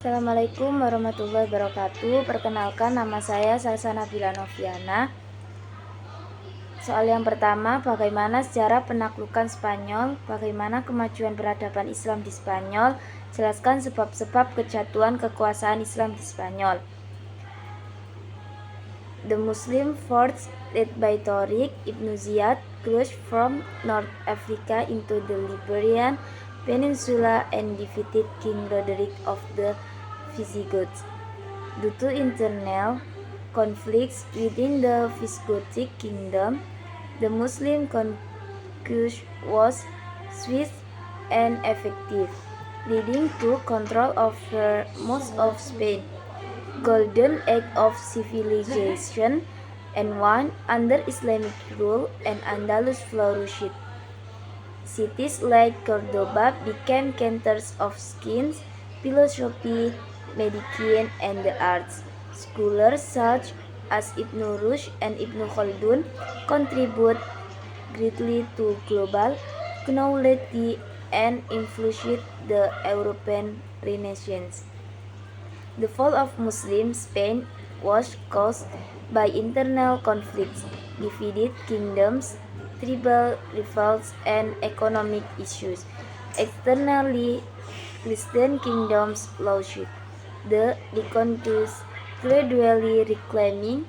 Assalamualaikum warahmatullahi wabarakatuh. Perkenalkan, nama saya Salsa Nabila Noviana. Soal yang pertama, bagaimana sejarah penaklukan Spanyol? Bagaimana kemajuan peradaban Islam di Spanyol? Jelaskan sebab-sebab kejatuhan kekuasaan Islam di Spanyol. The Muslim force led by Tariq Ibn Ziyad crossed from North Africa into the Iberian Peninsula and defeated King Roderick of the Visigoths. Due to internal conflicts within the Visigothic kingdom, the Muslim conquest was swift and effective, leading to control over most of Spain. Golden age of civilization and one under Islamic rule, and Andalus flourished. Cities like Cordoba became centers of science, philosophy, medicine, and the arts. Scholars such as Ibn Rushd and Ibn Khaldun contribute greatly to global knowledge and influenced the European Renaissance. The fall of Muslim Spain was caused by internal conflicts, divided kingdoms, tribal revolts, and economic issues. Externally, Christian kingdoms flourished. The reconquest gradually reclaiming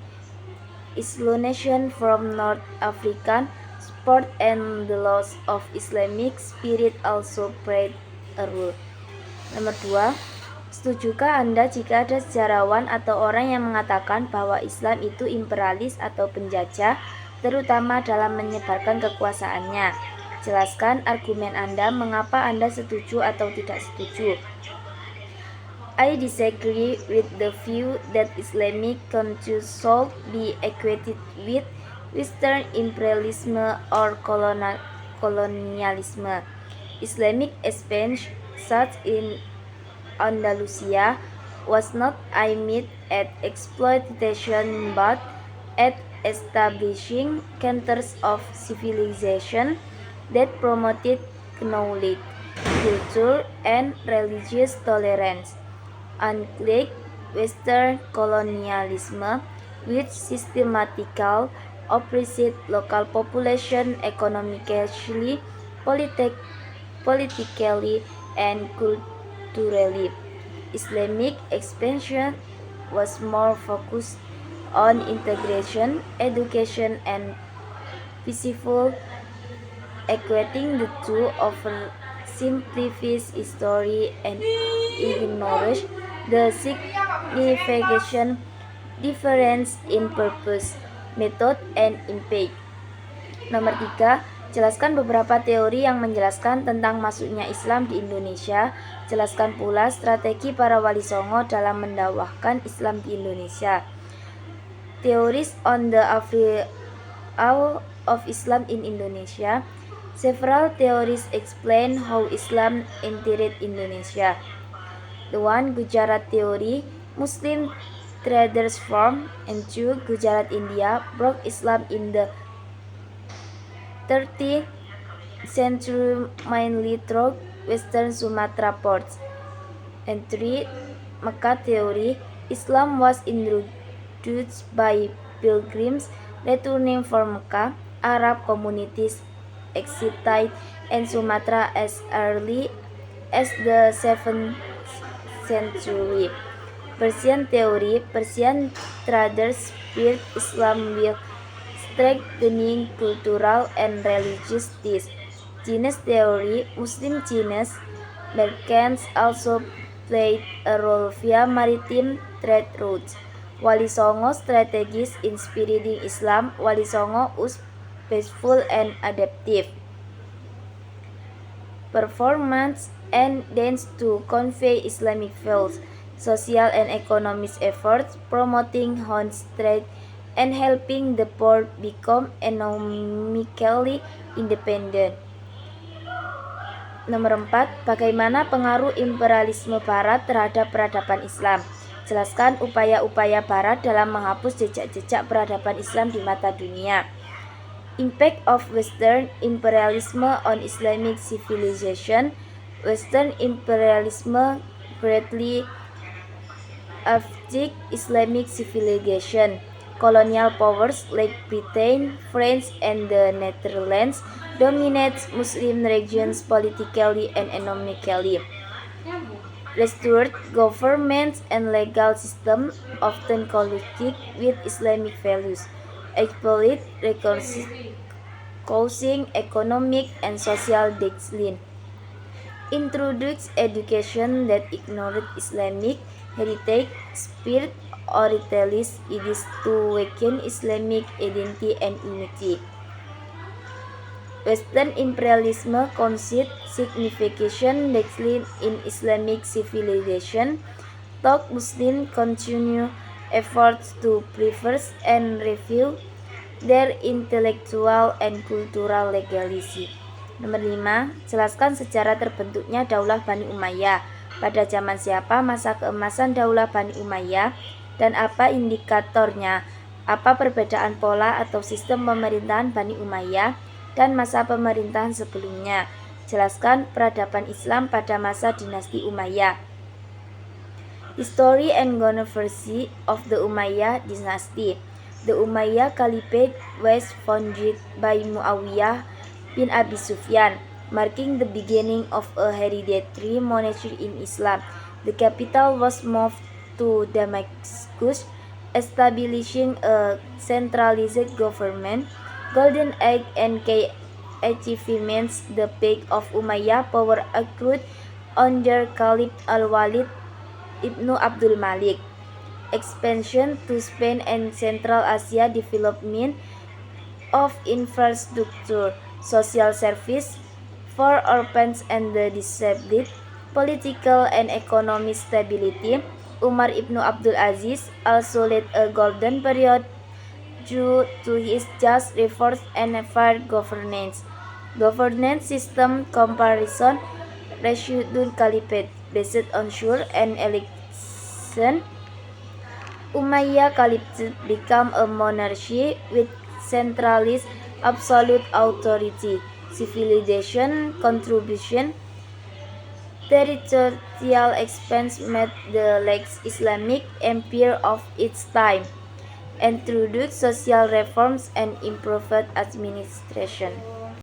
isolation from North African support, and the loss of Islamic spirit also played a role. Nomor 2. Setujukah Anda jika ada sejarawan atau orang yang mengatakan bahwa Islam itu imperialis atau penjajah, terutama dalam menyebarkan kekuasaannya? Jelaskan argumen Anda mengapa Anda setuju atau tidak setuju. I disagree with the view that Islamic conquest should be equated with Western imperialism or colonialism. Islamic expansion, such in Andalusia, was not aimed at exploitation but at establishing centers of civilization that promoted knowledge, culture, and religious tolerance. Unlike Western colonialism, which systematically oppressed local population economically, politically, and culturally, Islamic expansion was more focused on integration, education, and peaceful. Equating the two oversimplifies history and ignores the significant difference in purpose, method, and impact. Nomor 3. Jelaskan beberapa teori yang menjelaskan tentang masuknya Islam di Indonesia. Jelaskan pula strategi para wali songo dalam mendakwahkan Islam di Indonesia. Theories on the arrival of Islam in Indonesia. Several theories explain how Islam entered Indonesia. The 1. Gujarat theory, Muslim traders from and 2. Gujarat, India, brought Islam in the 13th century mainly through Western Sumatra ports. And 3. Mecca theory, Islam was introduced by pilgrims returning from Mecca. Arab communities existed in Sumatra as early as the 7th century. Persian theory, Persian traders spread Islam with strengthening cultural and religious ties. Chinese theory, Muslim Chinese merchants also played a role via maritime trade routes. Wali Songo strategies in spreading Islam. Wali Songo was peaceful and adaptive. Performance and dance to convey Islamic values. Social and economic efforts, promoting home trade and helping the poor become economically independent. Nomor 4. Bagaimana pengaruh imperialisme Barat terhadap peradaban Islam? Jelaskan upaya-upaya Barat dalam menghapus jejak-jejak peradaban Islam di mata dunia. Impact of Western imperialism on Islamic civilization. Western imperialism greatly After Islamic civilization, colonial powers like Britain, France, and the Netherlands dominate Muslim regions politically and economically. Restored governments and legal system often collide with Islamic values, exploit causing economic and social decline. Introduced education that ignored Islamic heritage, spirit, or retailist ideas to weaken Islamic identity and unity. Western imperialism conceded significant decline in Islamic civilization, though Muslims continue efforts to preserve and review their intellectual and cultural legacy. Nomor 5, jelaskan sejarah terbentuknya Daulah Bani Umayyah. Pada zaman siapa masa keemasan Daulah Bani Umayyah dan apa indikatornya? Apa perbedaan pola atau sistem pemerintahan Bani Umayyah dan masa pemerintahan sebelumnya? Jelaskan peradaban Islam pada masa dinasti Umayyah. History and controversy of the Umayyah dynasty. The Umayyad Caliphate was founded by Muawiyah bin Abi Sufyan, marking the beginning of a hereditary monarchy in Islam. The capital was moved to Damascus, establishing a centralized government. Golden Age and key achievements. The peak of Umayyad power accrued under Caliph Al-Walid ibn Abdul Malik. Expansion to Spain and Central Asia, development of infrastructure, social service for orphans and the disabled, political and economic stability. Umar ibn Abdul Aziz also led a golden period due to his just reforms and fair governance. Governance system comparison, Rashidun Caliphate based on shura and election. Umayyad Caliphate became a monarchy with centralized absolute authority, civilization contribution, territorial expanse made the last Islamic empire of its time, introduced social reforms and improved administration.